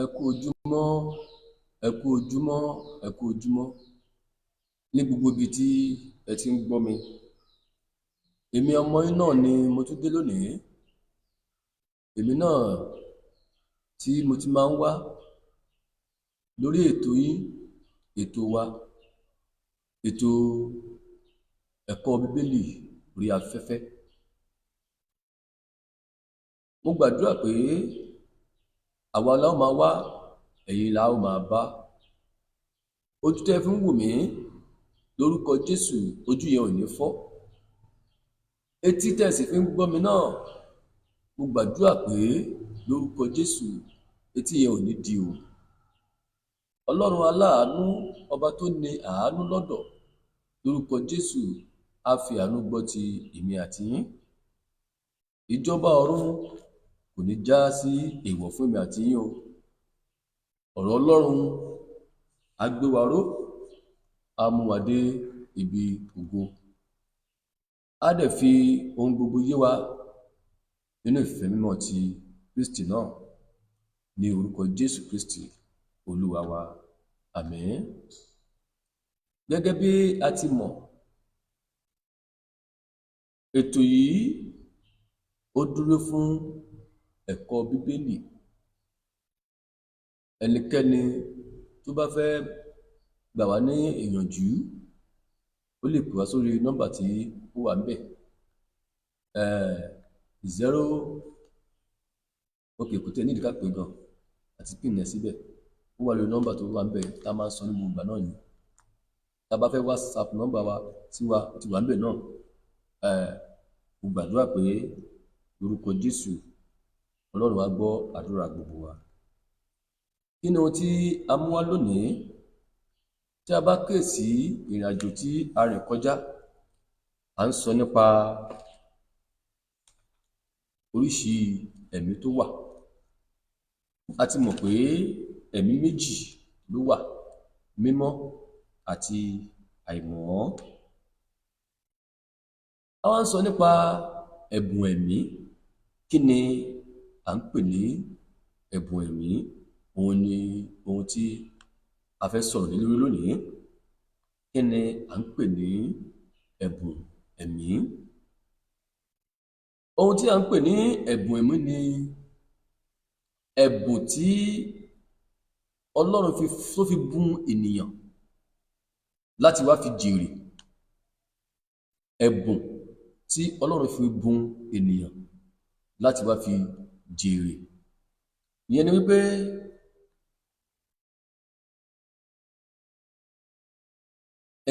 Ẹ kú ojúmọ́, ẹ kú ojúmọ́, ẹ kú ojúmọ́ ní gbogbo ibi tí ẹ ti ń gbọ́ mi. Èmi ọmọ yín náà ni mo tún dé lónìí. Èmi náà tí mo ti máa ń wá lórí ètò yín, ètò wa, ètò ẹ̀kọ́ Bíbélì orí afẹ́fẹ́. Mo gbàdúrà pé àwa la ó máa wá, ẹ̀yin la ó máa bá. Ojú tẹ́ fi ń wò mí lórúkọ Jésù, ojú yẹn ò ní fọ́. Etí tẹ́ sì fi ń gbọ́ mi náà, mo gbàdúrà pé lórúkọ Jésù, etí yẹn ò ní di o. Ọlọ́run aláàánú, ọba tó ní àánú lọ́dọ̀, lórúkọ Jésù á fi àánú gbọ́ ti èmi àti yín. Ìjọba ọ̀run kò ní já sí èèwọ̀ fún èmi àti yín o. Ọ̀rọ̀ Ọlọ́run á gbé wa ró, á mú wa dé ibi ògo. Á dẹ̀ fi ohun gbogbo yé wa nínú ìfẹ́ mímọ́ ti Kristi náà, ní orúkọ Jésù Kristi Olúwa wa. Àmín. Gẹ́gẹ́ bí a ti mọ̀, ètò yìí ó dúró fún ẹ̀kọ́ Bíbélì. Ẹnikẹ́ni tó bá fẹ́ gbà wá ní ìyànjú, ó lè pè wá sórí nọ́mbà tí ó wà ńbẹ̀. 0 kò tẹ́ nídìí ká pè gan àti pín ẹ̀ síbẹ̀. Ó wà lórí nọ́mbà tó wà ńbẹ̀ tá a máa ń sọ ní gbogbo ìgbà náà ni. Tá a bá fẹ́ WhatsApp nọ́mbà wa sí wa ti wà ńbẹ̀ náà. Mo gbàdúrà pé lórúkọ Jésù, Ọlọ́run á gbọ́ àdúrà gbogbo wa. Kí ni ohun tí a mú wá lónìí? Tí a bá kíyèsí ìrìn àjò tí a rìn kọjá, à ń sọ nípa oríṣi ẹ̀mí tó wà. A ti mọ̀ pé ẹ̀mí méjì ló wà, mímọ́ àti àìmọ́. A wá ń sọ nípa ẹ̀bùn ẹ̀mí. Kí ni à ń pè ní ẹ̀bùn ẹ̀mí? Òun ni ohun tí a fẹ́ sọ̀rọ̀ lé lórí lónìí. Kí ni à ń pè ní ẹ̀bùn ẹ̀mí? Ohun tí a ń pè ní ẹ̀bùn ẹ̀mí ni ẹ̀bùn tí Ọlọ́run tó fi bùn ènìyàn láti wá fi jèrè. Ẹ̀bùn tí Ọlọ́run fi bùn ènìyàn láti wá fi jèrè. Ìyẹn ni wípé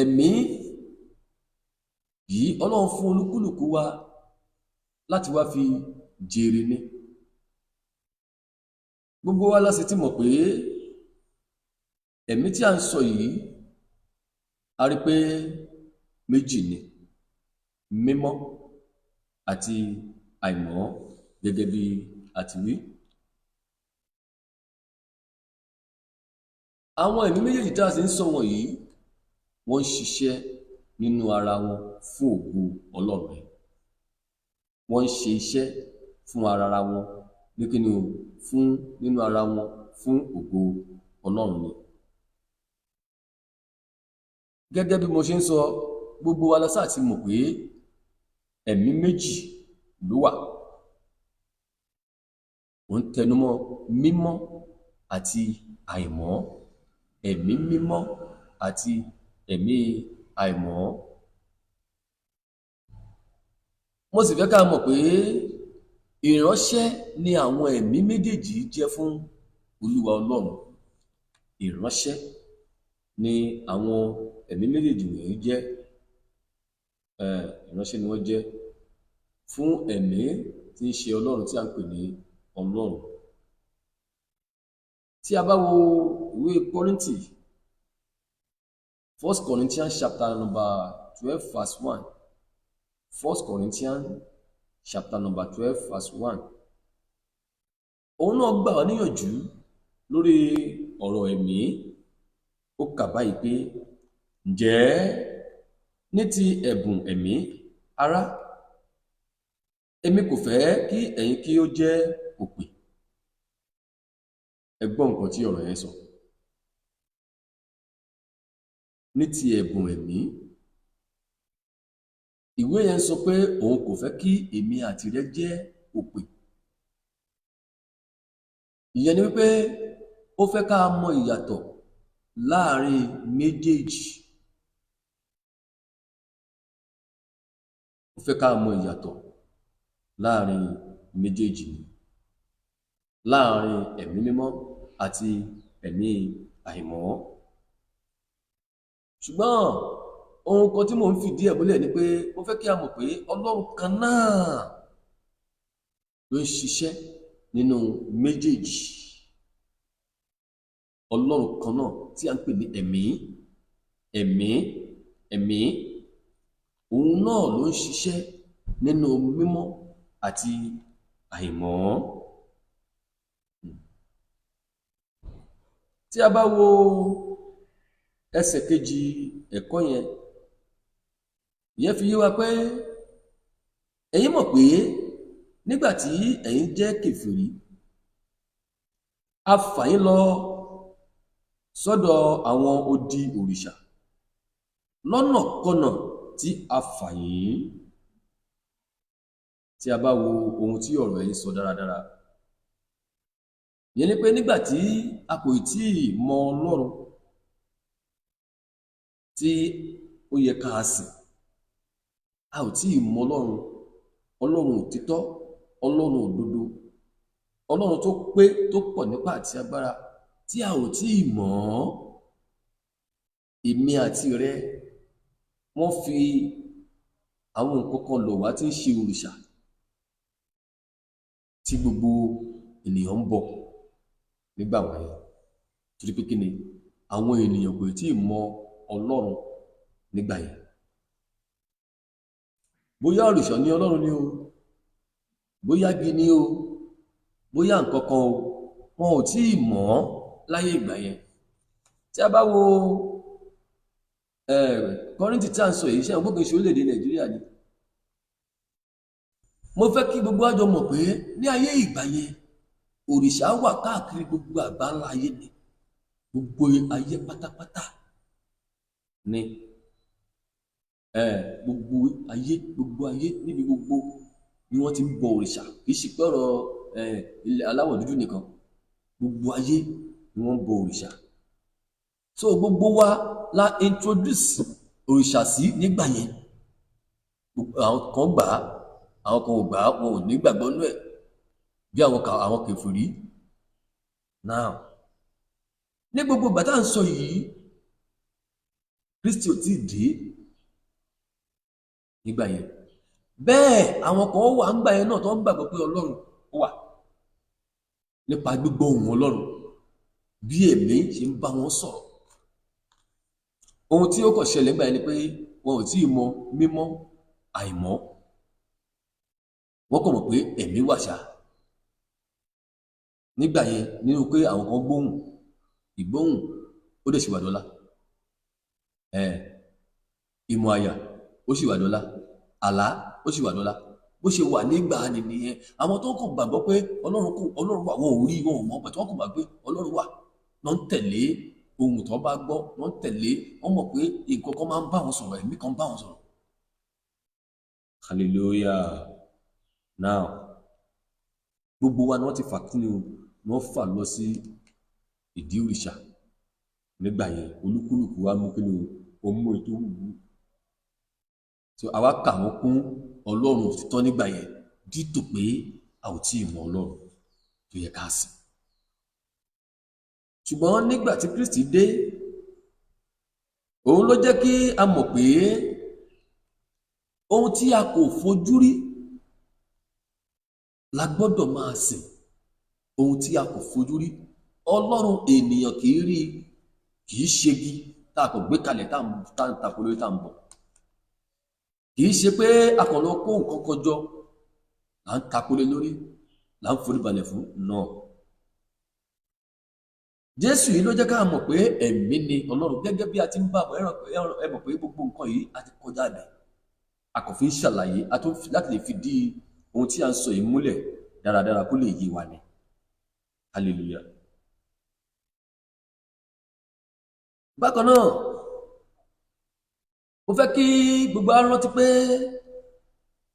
ẹ̀mí yìí Ọlọ́run fún olúkúlùkù wa láti wá fi jèrè ni. Gbogbo wa la sì ti mọ̀ pé ẹ̀mí tí a ń sọ yìí, a rí pé méjì ni, mímọ́ àti àìmọ́, gẹ́gẹ́ bí a ti wí. Àwọn ẹ̀mí méjèèjì tí a sì ń sọ wọ̀nyí, wọ́n ń ṣiṣẹ́ nínú ara wọn fún ògo Ọlọ́run. Wọ́n ń ṣe iṣẹ́ fún ara wọn ní kíni o, fún nínú ara wọn fún ògo Ọlọ́run ni. Gẹ́gẹ́ bí mo ṣe ń sọ, gbogbo wa la sáà ti mọ̀ pé ẹ̀mí méjì ló wà. Ó ń tẹnumọ́ mímọ́ àti àìmọ́. Ẹ̀mí mímọ́ àti ẹ̀mí àìmọ́. Mo sì fẹ́ ká mọ̀ pé ìránṣẹ́ ni àwọn ẹ̀mí méjèèjì jẹ́ fún Olúwa Ọlọ́run. Ìránṣẹ́ ni àwọn ẹ̀mí méjèèjì wọ̀nyí jẹ́. Ìránṣẹ́ ni wọ́n jẹ́ fún ẹ̀mí tí ń ṣe Ọlọ́run, tí a ń pè ní Ọlọ́run. Tí a bá wo ìwé Kọ́ríńtì, 1 Corinthians chapter number 12 verse 1. 1 Corinthians chapter number 12 verse 1. Òun náà gbà wá níyànjú lórí ọ̀rọ̀ ẹ̀mí. Ó kà báyìí pé, ǹjẹ́ ní ti ẹ̀bùn ẹ̀mí, ará, èmi kò fẹ́ kí ẹ̀yin kí ó jẹ́ òpè, ẹ gbọ́ nǹkan tí ọ̀rọ̀ yẹn sọ ní ti ẹ̀bùn ẹ̀mí. Ìwé yẹn sọ pé òun kò fẹ́ kí èmi àti rẹ jẹ́ òpè. Ìyẹn ni wípé ó fẹ́ ká mọ ìyàtọ̀ láàrin méjèèjì. Ó fẹ́ ká mọ ìyàtọ̀ láàrin méjèèjì ni, láàrin ẹ̀mí mímọ́ àti ẹ̀mí àìmọ́. Ṣùgbọ́n ohun kan tí mò ń fìdí ẹ̀ múlẹ̀ ni pé ó fẹ́ kí a mọ̀ pé Ọlọ́run kan náà ló ń ṣiṣẹ́ nínú méjèèjì. Ọlọ́run kan náà tí a ń pè ní ẹ̀mí, òun náà ló ń ṣiṣẹ́ nínú mímọ́ àti àìmọ́. Tí a bá wo ẹsẹ̀ kejì ẹ̀kọ́ yẹn, ìyẹn fi yé wa pé ẹ̀yin mọ̀ pé nígbà tí ẹ̀yin jẹ́ kèfèrí, a fà yín lọ sọ́dọ̀ àwọn odi òrìṣà lọ́nàkọnà tí a fà yín. Tí a bá wo ohun tí ọ̀rọ̀ yìí sọ dáradára, ìyẹn ni pé nígbà tí a kò tí ì mọ Ọlọ́run tí ó yẹ ká sìn, a ò tí ì mọ Ọlọ́run òtítọ́, Ọlọ́run òdodo, Ọlọ́run tó pé tó pọ̀ nípa àti agbára, tí a ò tí ì mọ̀ ọ́. Èmi àti rẹ, wọ́n fi àwọn nǹkan kan lọ̀ wá tí ń ṣe òrìṣà tí gbogbo ènìyàn ń bọ̀ nígbà wọ̀nyẹn. Torí pé kí ni, àwọn ènìyàn kò tí ì mọ Ọlọ́run nígbà yẹn. Bóyá òrìṣà ni Ọlọ́run ni o, bóyá igi ni o, bóyá nǹkan kan o, wọn ò tí ì mọ̀ ọ́ láyé ìgbà yẹn. Tí a bá wo Kọ́ríńtì tí a ń sọ yìí, ṣé àwọn gbogbo ìṣe orílẹ̀-èdè Nàìjíríà ni. Mo fẹ́ kí gbogbo àjọ mọ̀ pé ní ayé ìgbà yẹn, òrìṣà wà káàkiri gbogbo àgbáńlá ayé ni, gbogbo ayé pátápátá ni, gbogbo ayé níbi gbogbo ni wọ́n ti ń bọ òrìṣà. Kì í ṣe pé ọ̀rọ̀ ilẹ̀ aláwọ̀ dúdú nìkan, gbogbo ayé ni wọ́n ń bọ òrìṣà. So gbogbo wa la introduce òrìṣà sí nígbà yẹn. Àwọn kan gbà á, àwọn kan ò gbà á, wọn ò ní gbàgbọ́ nínú ẹ̀, bí àwọn kèfèrí. Now, ní gbogbo ìgbà tá à ń sọ yìí, Kristi ò tí ì dé nígbà yẹn. Bẹ́ẹ̀ àwọn kan wà nígbà yẹn náà tó ń gbàgbọ́ pé Ọlọ́run ó wà, nípa gbígbọ́ ohùn Ọlọ́run bí ẹ̀mí ṣe ń bá wọn sọ̀rọ̀. Ohun tí ó kàn ṣẹlẹ̀ nígbà yẹn ni pé wọn ò tí ì mọ mímọ́ àìmọ́. Wọ́n kàn mọ̀ pé ẹ̀mí wà ṣá nígbà yẹn, nínú pé àwọn kan gbóhùn, ìgbóhùn ó dẹ̀ ṣì wà dọ́là. Ìmọ̀ àyà ó ṣì wà dọ́là, àlá ó ṣì wà dọ́là. Bó ṣe wà nígbà nìyẹn. Àwọn tó kàn gbàgbọ́ pé Ọlọ́run wà, wọn ò rí, wọn ò mọ̀, pẹ̀tù wọn kàn gbàgbọ́ pé Ọlọ́run wà, wọ́n ń tẹ̀lé ohun tó bá gbọ́, wọ́n ń tẹ̀lé, wọ́n mọ̀ pé nǹkan kan máa ń bá wọn sọ̀rọ̀, ẹ̀mí kan bá wọn sọ̀rọ̀. Hallelujah. Now, gbogbo wa ni wọ́n ti fà kíni o, wọ́n fà lọ sí ìdí òrìṣà nígbà yẹn. Olúkúlùkù wa mú kíni o, mú ètò wù. So àwa kà wọ́n kún Ọlọ́run òtítọ́ nígbà yẹn, dítò pé a ò tí ì mọ Ọlọ́run tó yẹ ká sìn. Ṣùgbọ́n nígbà tí Kristi dé, òun ló jẹ́ kí a mọ̀ pé ohun tí a kò fojú rí la gbọ́dọ̀ máa sìn. Ohun tí a kò fojú rí, Ọlọ́run ènìyàn kì í rí, kì í ṣegi tá a kò gbé kalẹ̀ tá à ń tako lórí tá à ń bọ̀. Kì í ṣe pé a kàn lọ kó nǹkan kan jọ là ń tako lé lórí, là ń forí balẹ̀ fún náà. Jésù yìí ló jẹ́ ká mọ̀ pé ẹ̀mí ni Ọlọ́run. Gẹ́gẹ́ bí a ti ń bá ẹ mọ̀ pé gbogbo nǹkan yìí a ti kọjá bẹ̀. A kò fi ń ṣàlàyé láti lè fi dí ohun tí a ń sọ yìí múlẹ̀ dáradára kó lè yé wa ni. Hallelujah. bákan náà mo fẹ́ kí gbogbo wa rántí pé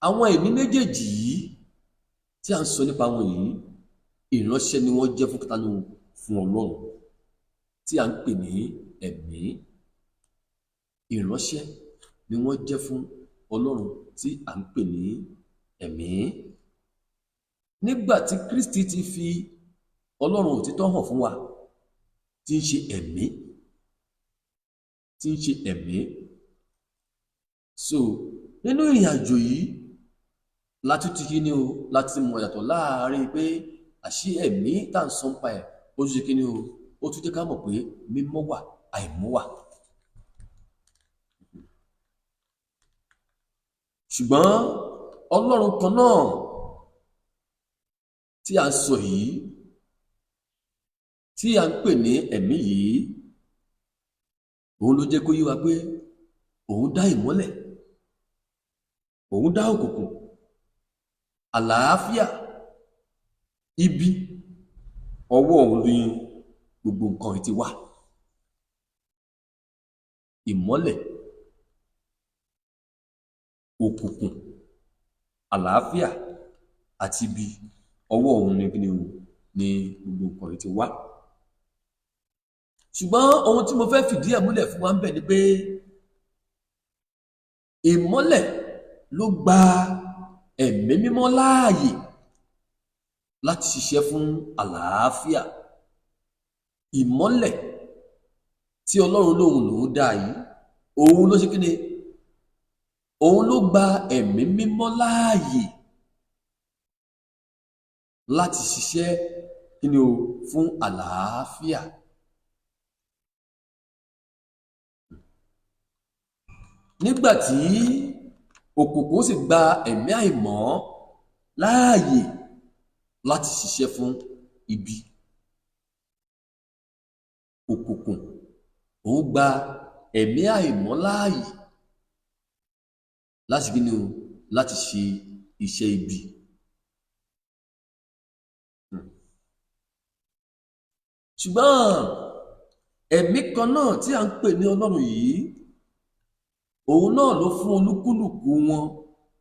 àwọn ẹ̀mí méjèèjì yìí tí a ń sọ nípa wọn yìí ìránṣẹ́ ni wọ́n jẹ́ fún kátánù fún Ọlọ́run tí a ń pè ní ẹ̀mí. Ìránṣẹ́ ni wọ́n jẹ́ fún Ọlọ́run tí a ń pè ní ẹ̀mí. Nígbà tí Kristi ti fi Ọlọ́run òtítọ́ hàn fún wa tí ń ṣe ẹ̀mí, tí ń ṣe ẹ̀mí. So nínú ìrìn àjò yìí láti ti kí ni o láti mọ̀ yàtọ̀ láàárín pé àṣé ẹ̀mí tá ń sọ nípa ẹ̀ ó tún ṣe kí ni o ó tún jẹ́ ká mọ̀ pé mímọ́ wà àìmọ́ wà. Ṣùgbọ́n Ọlọ́run kan náà tí a ń sọ yìí tí a ń pè ní ẹ̀mí yìí òun ló jẹ́ kó yé wa pé òun dá ìmọ́lẹ̀, òun dá òkùnkùn, àlàáfíà, ibi, ọwọ́ òun ní gbogbo nǹkan yìí ti wá. Ìmọ́lẹ̀, òkùnkùn, àlàáfíà àti ibi, ọwọ́ òun ní kíni o ní gbogbo nǹkan yìí ti wá. Ṣùgbọ́n ohun tí mo fẹ́ fìdí ẹ̀ múlẹ̀ fún wa ń bẹ̀ ni pé ìmọ́lẹ̀ ló gba ẹ̀mí mímọ́ láàyè láti ṣiṣẹ́ fún àlàáfíà. Ìmọ́lẹ̀ tí Ọlọ́run lòun dá yìí òun ló ṣe kíni òun ló gba ẹ̀mí mímọ́ láàyè láti ṣiṣẹ́ kíni o fún àlàáfíà. Nígbà tí òkùnkùn sì gba ẹ̀mí àìmọ́ láàyè láti ṣiṣẹ́ fún ibi. Òkùnkùn òun gba ẹ̀mí àìmọ́ láàyè láti kí ni o láti ṣe iṣẹ́ ibi. Ṣùgbọ́n ẹ̀mí kan náà tí a ń pè ní Ọlọ́run yìí òun náà ló fún olúkúlùkù wọn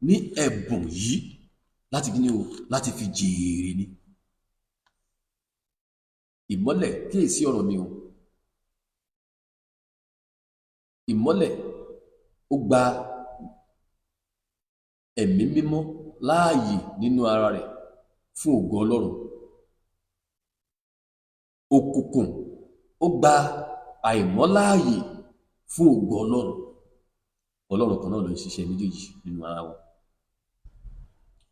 ní ẹ̀bùn yìí láti kí ni o láti fi jèrè ni. Ìmọ́lẹ̀ kíyèsí ọ̀rọ̀ mi o. Ìmọ́lẹ̀ ó gba ẹ̀mí mímọ́ láàyè nínú ara rẹ̀ fún ògo Ọlọ́run. Òkùnkùn ó gba àìmọ́ láàyè fún ògo Ọlọ́run. Ọlọ́run kan náà ló ń ṣiṣẹ́ méjèèjì nínú ara wọn.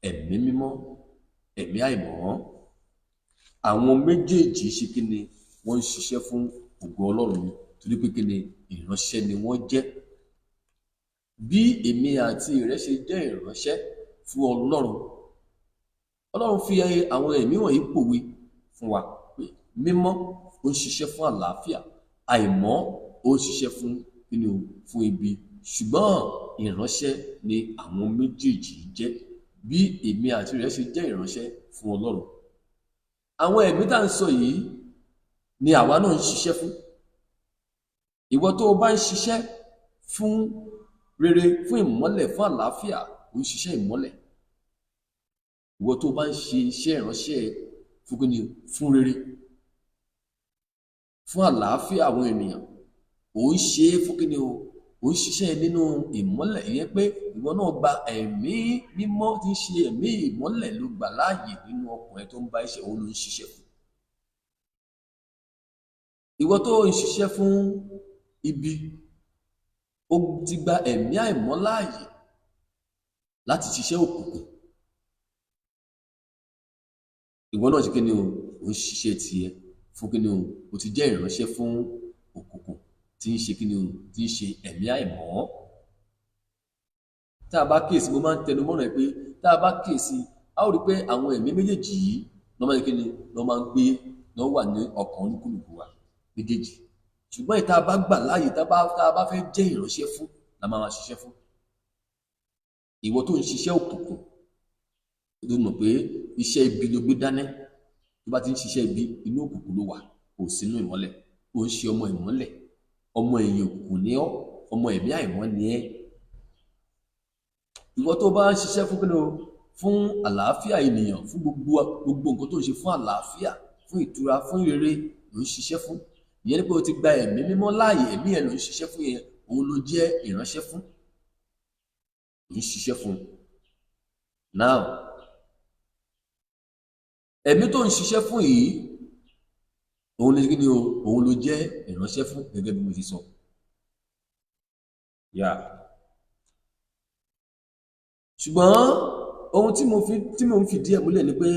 Ẹ̀mí mímọ́, ẹ̀mí àìmọ́, àwọn méjèèjì ṣe kí ni wọ́n ń ṣiṣẹ́ fún ògo Ọlọ́run ni torí pé kí ni ìránṣẹ́ ni wọ́n jẹ́. Bí èmi àti rẹ ṣe jẹ́ ìránṣẹ́ fún Ọlọ́run, Ọlọ́run fi àwọn ẹ̀mí wọ̀nyí pòwe fún wa pé mímọ́ ó ń ṣiṣẹ́ fún àlàáfíà, àìmọ́ ó ń ṣiṣẹ́ fún kí ni o fún ibi. Ṣùgbọ́n ìránṣẹ́ ni àwọn méjèèjì jẹ́ bí èmi àti rẹ ṣe jẹ́ ìránṣẹ́ fún Ọlọ́run. Àwọn ẹ̀mí tá ń sọ yìí ni àwa náà ń ṣiṣẹ́ fún. Ìwọ tó o bá ń ṣiṣẹ́ fún rere, fún ìmọ́lẹ̀, fún àlàáfíà, ò ń ṣiṣẹ́ ìmọ́lẹ̀. Ìwọ tó o bá ń ṣe iṣẹ́ ìránṣẹ́ fún kí ni fún rere, fún àlàáfíà àwọn ènìyàn, ò ń ṣe é fún kí ni o ò ń ṣiṣẹ́ nínú ìmọ́lẹ̀. Ìyẹn pé ìwọ náà gba ẹ̀mí mímọ́ tí ń ṣe ẹ̀mí ìmọ́lẹ̀ ló gbà láàyè nínú ọkùnrin tó ń bá iṣẹ́ òun ló ń ṣiṣẹ́ fún. Ìwọ tó ń ṣiṣẹ́ fún ibi ó ti gba ẹ̀mí àìmọ́ láàyè láti ṣiṣẹ́ òkùnkùn. Ìwọ náà ṣe kí ni o ò ń ṣiṣẹ́ tiẹ̀ fún kí ni o ti jẹ́ ìránṣẹ́ fún òkùnkùn tí ń ṣe kí ni o tí ń ṣe ẹ̀mí àìmọ́. Tá a bá kíyèsí, mo máa ń tẹnu mọ́ràn pé tá a bá kíyèsí a ó rí pé àwọn ẹ̀mí méjèèjì yìí lọ́ máa ń kí ni lọ́ máa ń gbé lọ́ wà ní ọkàn olúkúlùkù wa méjèèjì. Ṣùgbọ́n ìta bá gbà láàyè tá a bá fẹ́ jẹ́ ìránṣẹ́ fún la máa ṣiṣẹ́ fún. Ìwọ tó ń ṣiṣẹ́ òkùnkùn ló mọ̀ pé iṣẹ́ ibi ló gbé dání. Tó bá ti ń ṣiṣẹ́ ibi inú òkùnkùn ló wà, kò sínú ìmọ́lẹ̀, ó ń ṣe ọmọ ìmọ́lẹ̀. ọmọ èèyàn òkùnkùn ni ọ́, ọmọ ẹ̀mí àìmọ́ ni ẹ́. Ìwọ tó bá ń ṣiṣẹ́ fún kíni o, fún àlàáfíà ènìyàn, fún gbogbo nǹkan tó ń ṣe fún àlàáfíà, fún ìtura, fún rere ló ń ṣiṣẹ́ fún. Ìyẹn ni pé o ti gba ẹ̀mí mímọ́ láàyè, ẹ̀mí ẹ̀ ló ń ṣiṣẹ́ fún yẹn, òun ló jẹ́ ìránṣẹ́ fún, ló ń ṣiṣẹ́ fún. Now, ẹ̀mí tó ń ṣiṣẹ́ fún yìí, òun ló kíni o, òun ló jẹ́ ìránṣẹ́ fún, gẹ́gẹ́ bí mo ti sọ. Ṣùgbọ́n ohun tí mo ń fìdí ẹ̀ múlẹ̀ ni pé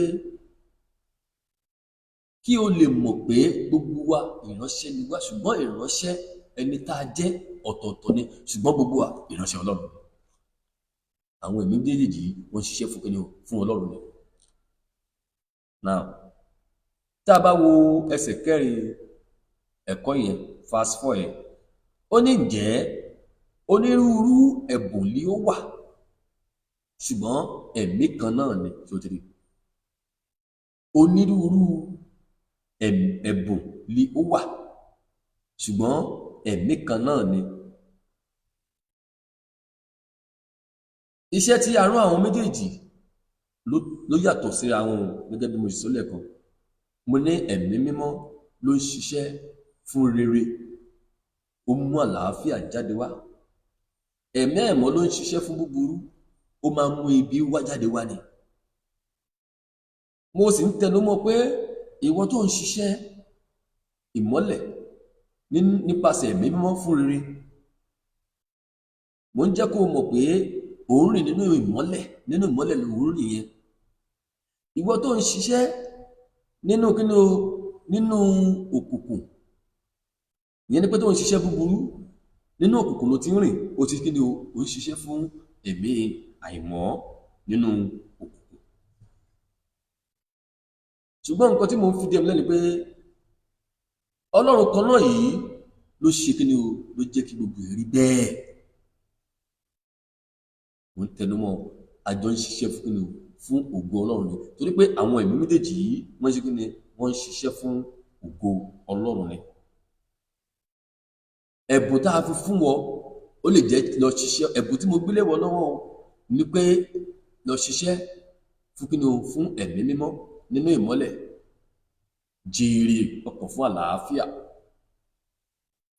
kí o lè mọ̀ pé gbogbo wa ìránṣẹ́ ni wá, ṣùgbọ́n ìránṣẹ́ ẹni tá a jẹ́ ọ̀tọ̀ọ̀tọ̀ ni, ṣùgbọ́n gbogbo wa ìránṣẹ́ Ọlọ́run. Àwọn ẹ̀mí méjèèjì wọ́n ṣiṣẹ́ fún kíni o, fún Ọlọ́run ni. Now, tá a bá wo ẹsẹ̀ 4 ẹ̀kọ́ yẹn, verse 4 yẹn, ó ní ǹjẹ́ onírúurú ẹ̀bùn ni ó wà, ṣùgbọ́n ẹ̀mí kan náà ni. Tí ó ti rí, onírúurú ẹ̀bùn ni ó wà, ṣùgbọ́n ẹ̀mí kan náà ni. Iṣẹ́ tí a rán àwọn méjèèjì ló yàtọ̀ síra wọn, gẹ́gẹ́ bí mo ṣe sọ lẹ́ẹ̀kan. Mo ní ẹ̀mí mímọ́ ló ń ṣiṣẹ́ fún rere, ó mú àlàáfíà jáde wá. Ẹ̀mí àìmọ́ ló ń ṣiṣẹ́ fún búburú, ó máa mú ibi wá jáde wá ni. Mo sì ń tẹnu mọ́ pé ìwọ tó ń ṣiṣẹ́ ìmọ́lẹ̀ nípasẹ̀ ẹ̀mí mímọ́ fún rere, mo ń jẹ́ kó mọ̀ pé òun rìn nínú ìmọ́lẹ̀ lòun rìn yẹn. Ìwọ tó ń ṣiṣẹ́ nínú kíni o, nínú òkùnkùn, ìyẹn ni pé tó ń ṣiṣẹ́ búburú nínú òkùnkùn ló ti ń rìn, ó ti kíni o, ó ń ṣiṣẹ́ fún ẹ̀mí àìmọ́ nínú òkùnkùn. Ṣùgbọ́n nǹkan tí mo ń fi dé lẹ́nu pé Ọlọ́run kan náà yìí ló ṣe kíni o, ló jẹ́ kí gbogbo ẹ̀ rí bẹ́ẹ̀. Mo ń tẹnumọ́, àjọ ń ṣiṣẹ́ fún kíni o, fún ògo Ọlọ́run ni, torí pé àwọn ẹ̀mí méjèèjì yìí wọ́n ṣe kíni, wọ́n ń ṣiṣẹ́ fún ògo Ọlọ́run ni. Ẹ̀bùn tá a fi fún wọn, ó lè jẹ́ lọ ṣiṣẹ́, ẹ̀bùn tí mo gbélé wọn lọ́wọ́ ni pé lọ ṣiṣẹ́ fún kíni o, fún ẹ̀mí mímọ́ nínú ìmọ́lẹ̀, jèrè ọkàn fún àlàáfíà.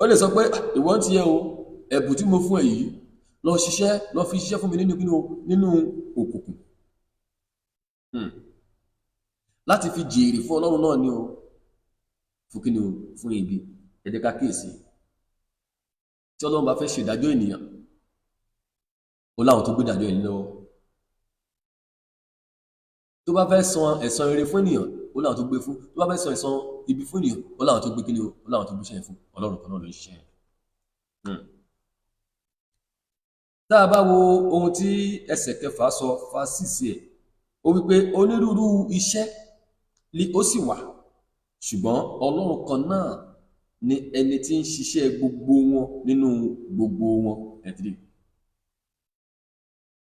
Ó lè sọ pé ìwọ ń tiẹ̀ o, ẹ̀bùn tí mo fún ẹ yìí lọ ṣiṣẹ́, lọ fi ṣiṣẹ́ fún mi nínú kíni o, nínú òkùnkùn, láti fi jèrè fún Ọlọ́run náà ni o, fún kíni o, fún ibi. Ẹ jẹ́ ká kíyèsí, tí Ọlọ́run bá fẹ́ ṣe ìdájọ́ ènìyàn, ó láwọn tó gbé ìdájọ́ ẹni lọ́wọ́. Tó bá fẹ́ san ẹ̀san rere fún ènìyàn, ó láwọn tó gbé fún. Tó bá fẹ́ san ẹ̀san ibi fún ènìyàn, ó láwọn tó gbé kíni o, ó láwọn tó gbé iṣẹ́ fún. Ọlọ́run kan náà ló ń ṣiṣẹ́. Tá a bá wo ohun tí ẹsẹ̀ 6 sọ, verse 6 ẹ̀, ó wípé onírúurú iṣẹ́ ni ó sì wà, ṣùgbọ́n Ọlọ́run kan náà ni ẹni tí ń ṣiṣẹ́ gbogbo wọn nínú gbogbo wọn. Ẹ̀tìrí,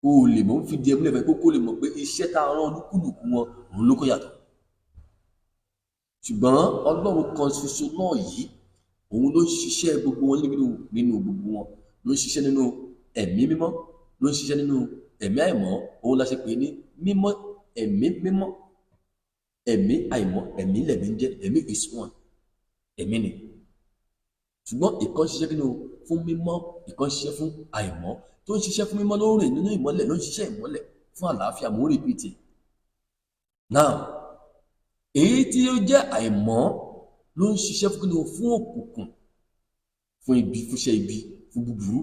o lè mọ̀ ń fi di ẹmúlẹ̀ fẹ́ kó lè mọ̀ pé iṣẹ́ tá a rán olúkúlùkù wọn òun ló kó yàtọ̀. Ṣùgbọ́n Ọlọ́run kan ṣoṣo náà yìí, òun ló ń ṣiṣẹ́ gbogbo wọn nínú gbogbo wọn, ló ń ṣiṣẹ́ nínú ẹ̀mí mímọ́, ló ń ṣiṣẹ́ nínú ẹ̀mí àìmọ́. Òun la ṣe pè ní mímọ́, ẹ̀mí mímọ́, ẹ̀mí àìmọ́, ẹ̀mí lẹ̀mí ń jẹ́, ẹ̀mí is one, ẹ̀mí ni. Ṣùgbọ́n ìkan ṣiṣẹ́ kíni o, fún mímọ́, ìkan ṣiṣẹ́ fún àìmọ́. Tó ń ṣiṣẹ́ fún mímọ́ ló ń rìn nínú ìmọ́lẹ̀, ló ń ṣiṣẹ́ ìmọ́lẹ̀ fún àlàáfíà. Mo ń repeat. Now, èyí tí ó jẹ́ àìmọ́ ló ń ṣiṣẹ́ fún kíni o, fún òkùnkùn, fún ibi, fún iṣẹ́ ibi, fún búburú.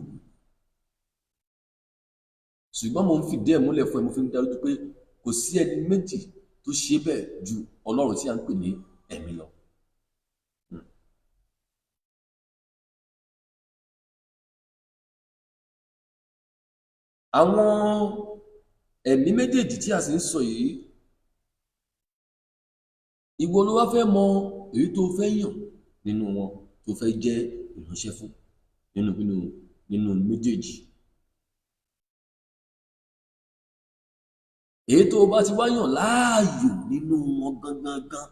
Ṣùgbọ́n mo ń fìdí ẹ̀ múlẹ̀ fún ẹ, mo fi ń dá lójú pé kò sí ẹni méjì tó ṣe bẹ́ẹ̀ ju Ọlọ́run tí a ń pè ní ẹ̀mí lọ. Àwọn ẹ̀mí méjèèjì tí a sì ń sọ yìí, ìwọ ló wá fẹ́ mọ èyí tó fẹ́ yàn nínú wọn, tó fẹ́ jẹ́ ìránṣẹ́ fún nínú méjèèjì. Èyí tó bá ti wá yàn láàyò nínú wọn gangan,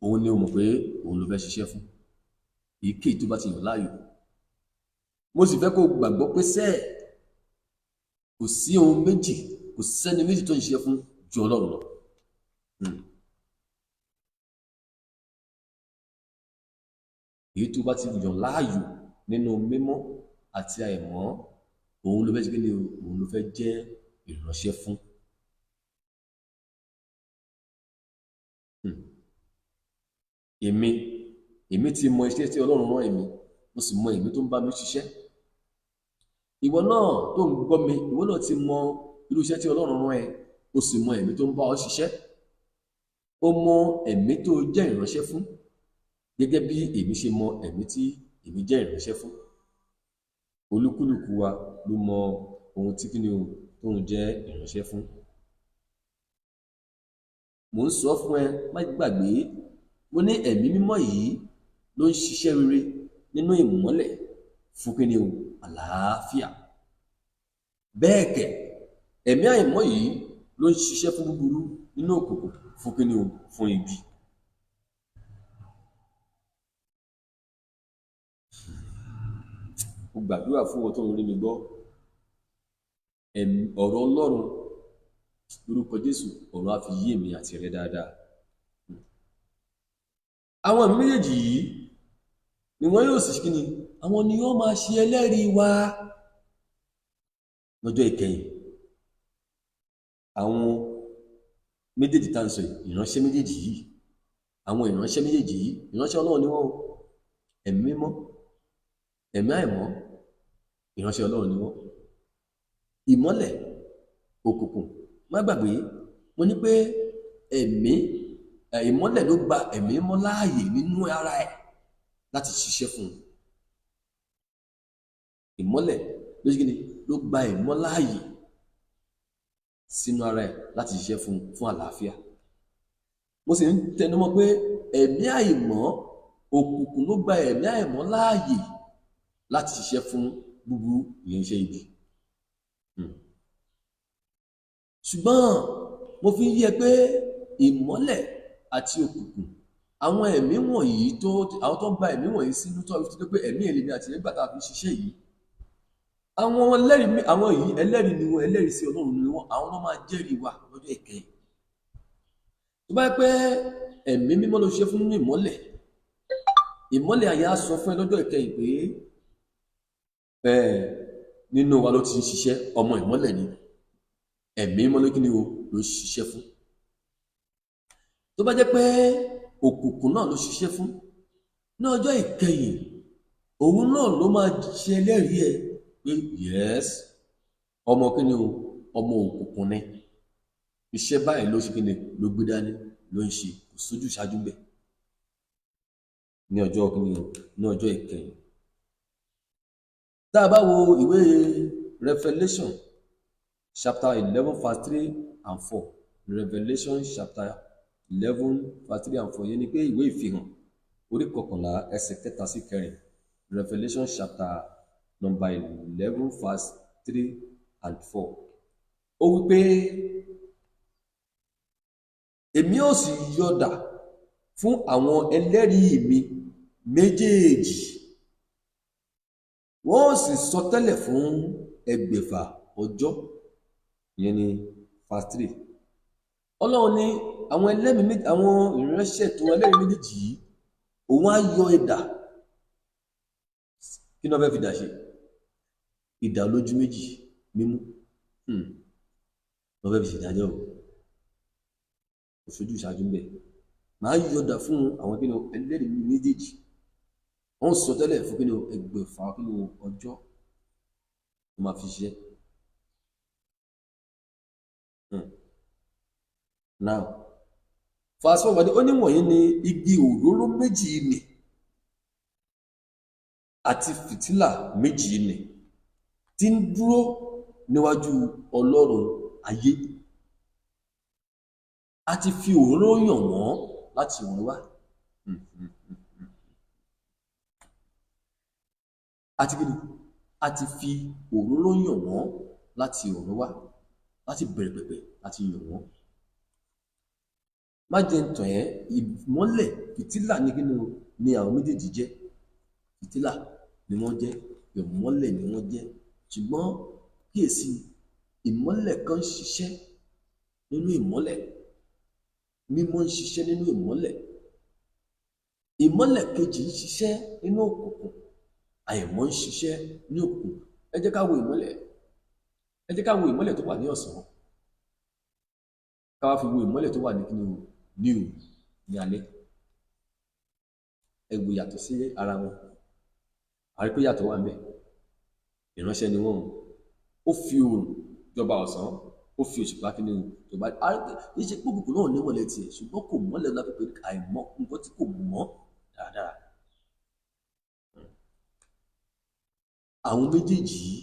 òun ni o mọ̀ pé òun ló fẹ́ ṣiṣẹ́ fún. èyíkéyìí tó bá ti yàn láàyò. Mo sì fẹ́ kó gbàgbọ́ pé kò sí ohun méjì, kò sẹ́ni méjì tó ń ṣiṣẹ́ fún ju Ọlọ́run lọ. Èyí tó bá ti yàn láàyò nínú mímọ́ àti àìmọ́, òun ló fẹ́ jẹ́ kí ni òun ló fẹ́ jẹ́ ìránṣẹ́ fún. Èmi ti mọ iṣẹ́ tí Ọlọ́run rán èmi, mo sì mọ èmi tó ń bá mi ṣiṣẹ́. Ìwọ náà tó ń gbọ́ mi, ìwọ náà ti mọ irú iṣẹ́ tí Ọlọ́run rán ẹ, o sì mọ èmi tó ń bá ọ ṣiṣẹ́. O mọ ẹ̀mí tó jẹ́ ìránṣẹ́ fún, gẹ́gẹ́ bí èmi ṣe mọ ẹ̀mí tí èmi jẹ́ ìránṣẹ́ fún. Olúkúlùkù wa ló mọ ohun tí kíni tó ń jẹ́ ìránṣẹ́ fún. Mo ń sọ fún ẹ, má gbàgbé, mo ní ẹ̀mí mímọ́ yìí ló ń ṣiṣẹ́ rere nínú ìmọ́lẹ̀ fún kíni àlàáfíà. Bẹ́ẹ̀ kẹ̀, ẹ̀mí àìmọ́ yìí ló ń ṣiṣẹ́ fún búburú nínú òkùnkùn fún kíni fún ibi. Mo gbàdúrà fún wọn tó ń rí mi gbọ́, ọ̀rọ̀ Ọlọ́run lórúkọ Jésù, ọ̀rọ̀ á fi yé mi àti rẹ dáadáa. Àwọn ẹ̀mí méjèèjì yìí ni wọ́n yóò sì kíni, àwọn ni wọ́n máa ṣe ẹlẹ́rìí wa lọ́jọ́ ìkẹyìn. Àwọn méjèèjì tá ń sọ ìránṣẹ́ méjèèjì yìí, àwọn ìránṣẹ́ méjèèjì yìí, ìránṣẹ́ Ọlọ́run ni wọ́n, ẹ̀mí mímọ́, ẹ̀mí àìmọ́, ìránṣẹ́ Ọlọ́run ni wọ́n. Ìmọ́lẹ̀, òkùnkùn, má gbàgbé, mo ní pé ìmọ́lẹ̀ ló gba ẹ̀mí mímọ́ láàyè nínú ara ẹ̀ láti ṣiṣẹ́ fún un. Ìmọ́lẹ̀ ló gba ẹ̀mọ́ láàyè sínú ara ẹ̀ láti ṣiṣẹ́ fún àlàáfíà. Mo sì ń tẹnumọ́ pé ẹ̀mí àìmọ́, òkùnkùn ló gba ẹ̀mí àìmọ́ láàyè láti ṣiṣẹ́ fún búburú, ìyẹn iṣẹ́ ibi. Ṣùgbọ́n mo fi ń yé pé ìmọ́lẹ̀ àti òkùnkùn, àwọn ẹ̀mí wọ̀nyí àwọn tó gba ẹ̀mí wọ̀nyí sínú tó fi pé ẹ̀mí èlèmi àti ẹgbà tá a fi ṣiṣẹ́ yìí, àwọn ẹlẹ́rìí ni wọ́n, ẹlẹ́rìí sí Ọlọ́run ni wọ́n, àwọn náà máa jẹ́rìí wa lọ́jọ́ ìkẹyìn. Tó bá pẹ́ ẹ̀mí mímọ́ ló ṣe fún ìmọ́lẹ̀, ìmọ́lẹ̀ àyà sọ fún ẹ lọ́jọ́ ìkẹyìn pé nínú wa ló ti ń ṣiṣẹ́, ọmọ ìmọ́lẹ̀ ni, ẹ̀mí mímọ́ ló kí ni ló ṣiṣẹ́ fún. Tó bá jẹ́ pé òkùnkùn náà ló ṣiṣẹ́ fún, ní ọjọ́ ìkẹyìn òun náà ló máa ṣe ẹlẹ́rìí ẹ pé yes, ọmọ kí ni ọmọ òkùnkùn ni, iṣẹ́ báyìí ló ṣe kí ni ló gbé dání ló ń ṣe, kò sójú ṣáájú bẹ́ẹ̀ ní ọjọ́ kí ni ní ọjọ́ ìkẹyìn. Tá a bá wo ìwé Revelation chapter 11 verse 3 and 4, Revelation chapter 11 verse 3 and 4, yẹn ni pé ìwé ìfihàn orí 11 ẹsẹ̀ 3 sí 4, Revelation chapter number 11 verse 3 and 4. Ó wí pé èmi ó sì yọ̀dà fún àwọn ẹlẹ́rìí mi méjèèjì, wọ́n ó sì sọ tẹ́lẹ̀ fún 600 ọjọ́, ìyẹn ni verse 3. Ọlọ́run ní àwọn ìránṣẹ́ tó ẹlẹ́rìí méjèèjì yìí, òun á yọ idà. Kí ni wọ́n fẹ́ fi idà ṣe? Idà olójú méjì mímú, wọ́n fẹ́ fi ṣèdájọ́ kò sójú ìṣáájú ń bẹ̀. Màá yọ idà fún àwọn kí ni ẹlẹ́rìí méjèèjì, wọ́n sọ tẹ́lẹ̀ fún kí ni 600 kí ni ọjọ́ tó máa fi ṣiṣẹ́. Now, fast forward, ó ní wọ̀nyí ni igi òróró méjì nì àti fìtílà méjì nì tí ń dúró níwájú Ọlọ́run ayé. A ti fi òróró yàn wọ́n láti ọ̀run wá. A ti fi òróró yàn wọ́n láti ọ̀run wá, láti bẹ̀rẹ̀ pẹ̀pẹ̀ láti yàn wọ́n. Má jẹ́ ń tàn ẹ́, ìmọ́lẹ̀ fìtílà ní kí ni àwọn méjèèjì jẹ́. fìtílà ni wọ́n jẹ́, ìmọ́lẹ̀ ni wọ́n jẹ́. Ṣùgbọ́n kíyèsí, ìmọ́lẹ̀ kan ń ṣiṣẹ́ nínú ìmọ́lẹ̀, mímọ́ ń ṣiṣẹ́ nínú ìmọ́lẹ̀, ìmọ́lẹ̀ kejì ń ṣiṣẹ́ nínú òkùnkùn, àìmọ́ ń ṣiṣẹ́ ní òkùnkùn. Ẹ jẹ́ ká wo ìmọ́lẹ̀, ẹ jẹ́ ká wo ìmọ́lẹ̀ tó wà ní ọ̀sán, ká wá fi wo ìmọ́lẹ̀ tó wà ní kíni o, ní òru, ní alẹ́. Ẹ wo yàtọ̀ sí ara wọn, a rí pé yàtọ̀ wà ńbẹ̀. Ìránṣẹ́ ni wọ́n, ó fi oòrùn jọba ọ̀sán, ó fi òṣùpá kíni o jọba. A rí pé kì í ṣe pé òkùnkùn náà ní mọ́lẹ̀ tiẹ̀, ṣùgbọ́n kò mọ́lẹ̀ láti pé àìmọ́, nǹkan tí kò mọ́ dáradára. Àwọn méjèèjì yìí,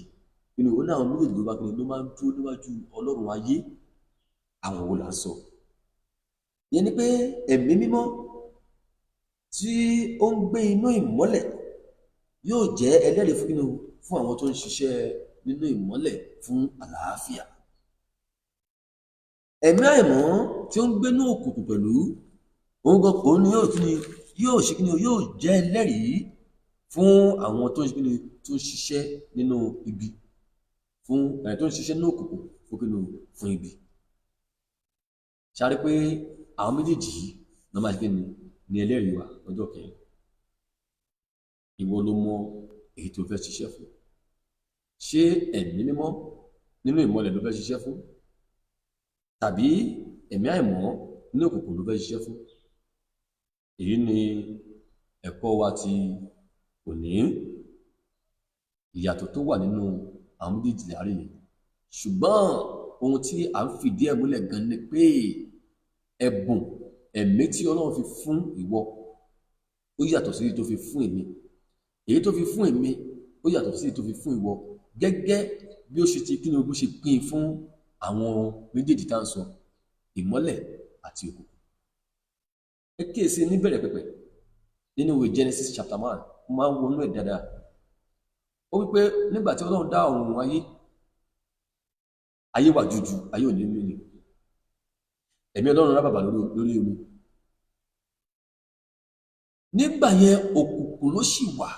kíni o ní àwọn méjèèjì ló bá kíni ló máa ń dúró níwájú Ọlọ́run ayé. Àwọn wo là ń sọ? Ìyẹn ni pé ẹ̀mí mímọ́ tí ó ń gbé inú ìmọ́lẹ̀ yóò jẹ́ ẹlẹ́rìí fún kíni o, fún àwọn tó ń ṣiṣẹ́ nínú ìmọ́lẹ̀ fún àlàáfíà. Ẹ̀mí àìmọ́ tí ó ń gbé inú òkùnkùn pẹ̀lú, òun ni yóò ṣe kíni o, yóò jẹ́ ẹlẹ́rìí fún àwọn tó ń kíni tó ń ṣiṣẹ́ nínú ibi, fún tó ń ṣiṣẹ́ nínú òkùnkùn fún kíni o, fún ibi. Ṣáà rí pé àwọn méjèèjì yìí ló máa ṣe kíni ní ẹlẹ́rìí wa lọ́jọ́ kẹyìn. Ìwọ ló mọ èyí tó fẹ́ ṣiṣẹ́ fún. Ṣé ẹ̀mí mímọ́ nínú ìmọ́lẹ̀ ló fẹ́ ṣiṣẹ́ fún, tàbí ẹ̀mí àìmọ́ nínú òkùnkùn ló fẹ́ ṣiṣẹ́ fún? Èyí ni ẹ̀kọ́ wa ti òní. Ìyàtọ̀ tó wà nínú àwọn méjèèjì láàrin yìí, ṣùgbọ́n ohun tí à ń fìdí ẹ̀ múlẹ̀ gan ni pé ẹ̀bùn ẹ̀mí tí Ọlọ́run fi fún ìwọ ó yàtọ̀ sí èyí tó fi fún èmi. Èyí tó fi fún èmi ó yàtọ̀ sí èyí tó fi fún ìwọ, gẹ́gẹ́ bí ó ṣe ti kíni o, bó ṣe pín in fún àwọn méjèèjì tá à ń sọ, ìmọ́lẹ̀ àti òkùnkùn. Ẹ kíyèsí níbẹ̀rẹ̀ pẹ̀pẹ̀ nínú ìwé Genesis chapter 1, mo máa ń wọnú ẹ̀ dáadáa. Ó wípé nígbà tí Ọlọ́run dá ọ̀run ayé, ayé wà jújù, ayé ò ní mímì. Ẹ̀mí Ọlọ́run rábàbà lórí omi. Nígbà yẹn òkùnkùn ló ṣì wà.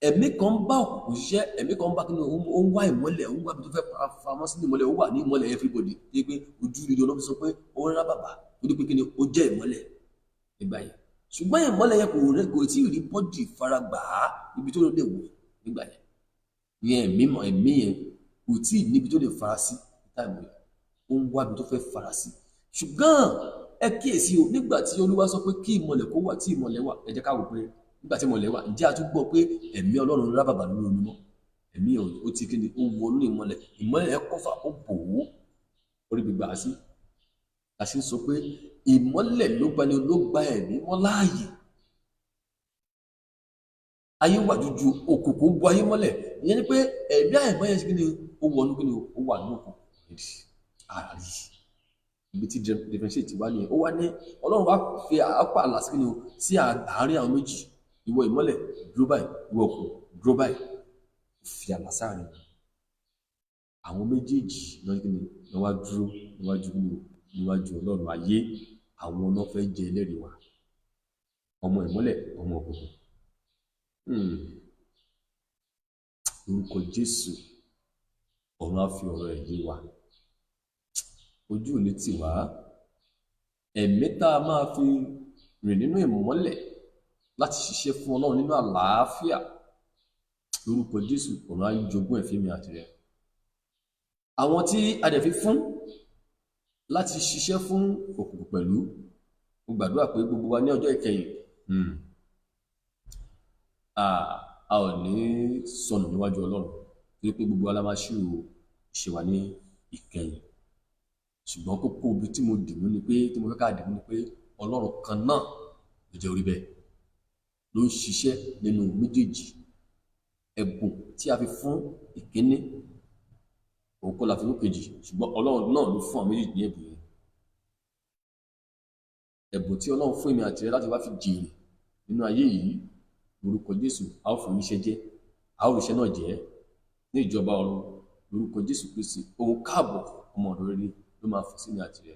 Ẹ̀mí kan bá òkùnkùn ṣiṣẹ́, ẹ̀mí kan bá kíni ó ń wá ìmọ́lẹ̀, ó ń wá ibi tó fẹ́ faramọ́ sí ìmọ́lẹ̀, ó wà ní ìmọ́lẹ̀ everybody. Tí pé ojú rere Ọlọ́run sọ pé ó ń rábàbà, torí pé kíni ó jẹ́ ìmọ́lẹ̀ nígbà yẹn. Ṣùgbọ́n ìmọ́lẹ̀ yẹn kò tí ì rí bọ́dì faragbà á ibi tó lè wò nígbà yẹn. Ìyẹn ẹ̀mí yẹn kò tí ì níbi tó lè fara sí táìmù yẹn, ó ń wá ibi tó fẹ́ fara sí. Ṣùgbọ́n ẹ kíyèsí o, nígbà tí Olúwa sọ pé kí ìmọ́lẹ̀ kó wà, tí ìmọ́lẹ̀ wà, ẹ jẹ́ ká wò pé nígbà tí ìmọ́lẹ̀ wà, ǹjẹ́ a tún gbọ́ pé ẹ̀mí Ọlọ́run rábàbà lórí omi mọ́? Ẹ̀mí ó ti kíni ó wọnú ìmọ́lẹ̀, ìmọ́lẹ̀ yẹn kọ́fà, ó bò ó, orí gbígbà á sí. A sì ń sọ pé ìmọ́lẹ̀ ló gba ẹ̀mí mọ́ láàyè. Ayé wà jújù, òkùnkùn bo ayé mọ́lẹ̀. Ìyẹn ni pé ẹ̀mí àìmọ́ yẹn kíni ó wọnú kíni ó wà ní òkùnkùn. Àárí ibi tí differentiate wá nìyẹn. Ó wá ní Ọlọ́run wá fi apá àlà sí kíni o, sí àárín àwọn méjì. Ìwọ ìmọ́lẹ̀ dúró báyìí, ìwọ òkùnkùn dúró báyìí. Ó fi àlà sáàrin àwọn méjèèjì náà kíni ló wá dúró níwájú kíni o, níwájú Ọlọ́run ayé. Àwọn náà fẹ́ jẹ ẹlẹ́rìí wa, ọmọ ìmọ́lẹ̀, ọmọ òkùnkùn. Orúkọ Jésù, ọ̀run á fi ọ̀rọ̀ ẹ̀ yé wa. Ojú ò ní tì wá. Ẹ̀mí tá a máa fi rìn nínú ìmọ́lẹ̀ láti ṣiṣẹ́ fún Ọlọ́run nínú àlàáfíà, lórúkọ Jésù, ọ̀run á jogún ẹ̀ fẹ́mi àti rẹ̀. Àwọn tí a dẹ̀ fi fún láti ṣiṣẹ́ fún òkùnkùn pẹ̀lú, mo gbàdúrà pé gbogbo wa ní ọjọ́ ìkẹyìn a ò ní sọnù níwájú Ọlọ́run, torí pé gbogbo wa la máa ṣírò ìṣe wa ní ìkẹyìn. Ṣùgbọ́n kókó ibi tí mo dìmú ni pé, tí mo fẹ́ ká dìmú ni pé Ọlọ́run kan náà ló jẹ́ orí bẹ́ẹ̀, ló ń ṣiṣẹ́ nínú méjèèjì. Ẹ̀bùn tí a fi fún ìkíní, òun kọ́ la fi fún kejì, ṣùgbọ́n Ọlọ́run náà ló fún àwọn méjèèjì ní ẹ̀bùn yẹn. Ẹ̀bùn tí Ọlọ́run fún èmi àti rẹ láti wá fi jèrè nínú ayé yìí, lórúkọ Jésù, a ó fún oníṣẹ́ jẹ́, a ó ríṣẹ́ náà jẹ́ ní ìjọba ọ̀run, lórúkọ Jésù Kristi. Ohun káàbọ̀ ọmọ ọ̀dọ̀ rere ló máa fún sí mi àti rẹ.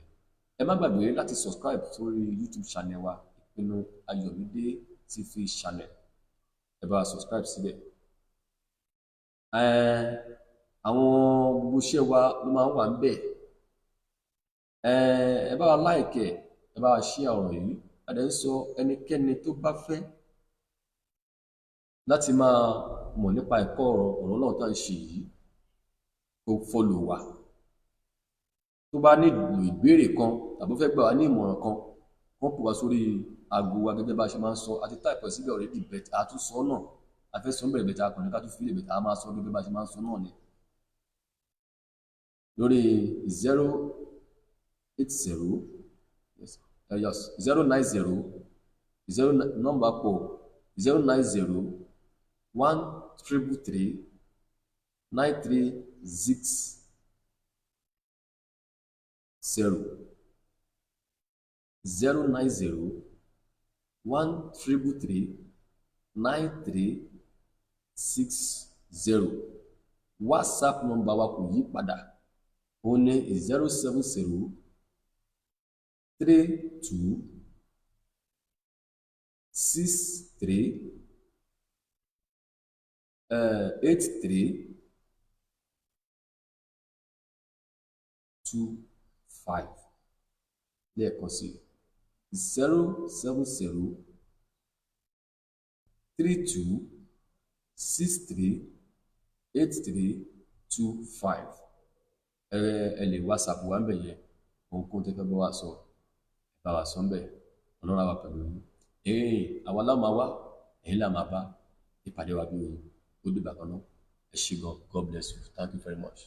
Ẹ má gbàgbé láti subscribe sórí YouTube channel wa, Ìpinnu Ayọ̀mídé TV channel. Ẹ ẹ bá wa subscribe síbẹ̀. Àwọn gbogbo iṣẹ́ wa ló máa ń wà níbẹ̀. Ẹ bá wa like ẹ bá wa share ọ̀rọ̀ yìí. A dẹ̀ ń sọ ẹnikẹ́ni tó bá fẹ́ láti máa mọ̀ nípa ẹ̀kọ́ ọ̀rọ̀ náà tá à ń ṣe yìí kó follow wa. Tó bá nílò ìbéèrè kan tàbí ó fẹ́ gbà wá ní ìmọ̀ràn kan, wọ́n pè wá sórí aago wa gẹ́gẹ́ bá a ṣe máa ń sọ. A ti type ẹ̀ síbẹ̀ already, but a tún sọ náà. A fẹ́ sọ ń bẹ̀rẹ̀ bẹ̀tẹ̀ akọni ká tún fi lè bẹ̀tẹ̀ a máa sọ gẹ́gẹ́ bá a ṣe máa ń sọ náà ni. Lórí 080 yes 090 nọ́mbà pọ̀ 090 133 936 0 090 133 9360. WhatsApp nọ́mbà wa kò yí padà, ó ní 070 32 63 83 25. Lẹ́ẹ̀kan sí 070 32 63 83 25. Ẹ lè WhatsApp wa ń bẹ̀ yẹn, ohunkóhun tẹ́ fẹ́ bá wa sọ ẹ bá wa sọ ń bẹ̀. Ọlọ́run á wà pẹ̀lú yín. Àwa la máa wá, ẹ̀yin la máa bá. Ìpàdé wa bí oyin ó dìgbà kan náà. Ẹ ṣé gan. God bless you. Thank you very much.